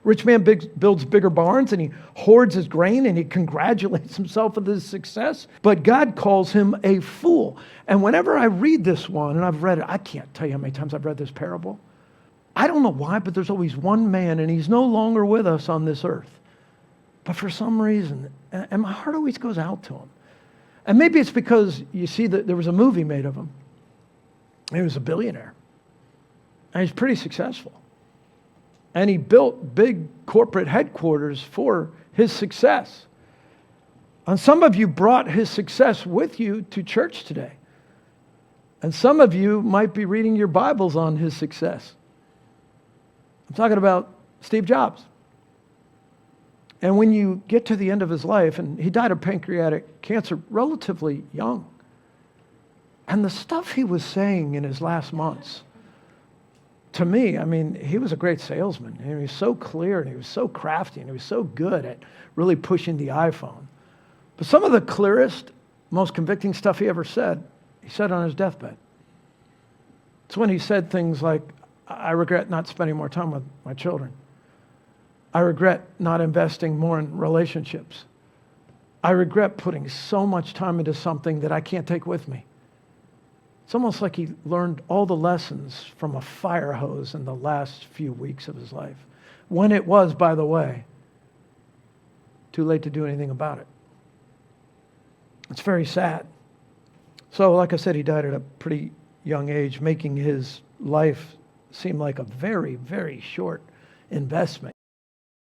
Rich man builds bigger barns and he hoards his grain and he congratulates himself with his success. But God calls him a fool. And whenever I read this one, and I've read it, I can't tell you how many times I've read this parable. I don't know why, but there's always one man and he's no longer with us on this earth. But for some reason, and my heart always goes out to him. And maybe it's because you see that there was a movie made of him. He was a billionaire. And he's pretty successful. And he built big corporate headquarters for his success. And some of you brought his success with you to church today. And some of you might be reading your Bibles on his success. I'm talking about Steve Jobs. And when you get to the end of his life, and he died of pancreatic cancer relatively young, and the stuff he was saying in his last months, to me, I mean, he was a great salesman. And he was so clear, and he was so crafty, and he was so good at really pushing the iPhone. But some of the clearest, most convicting stuff he ever said, he said on his deathbed. It's when he said things like, I regret not spending more time with my children. I regret not investing more in relationships. I regret putting so much time into something that I can't take with me. It's almost like he learned all the lessons from a fire hose in the last few weeks of his life. When it was, by the way, too late to do anything about it. It's very sad. So, like I said, he died at a pretty young age, making his life seem like a very, very short investment.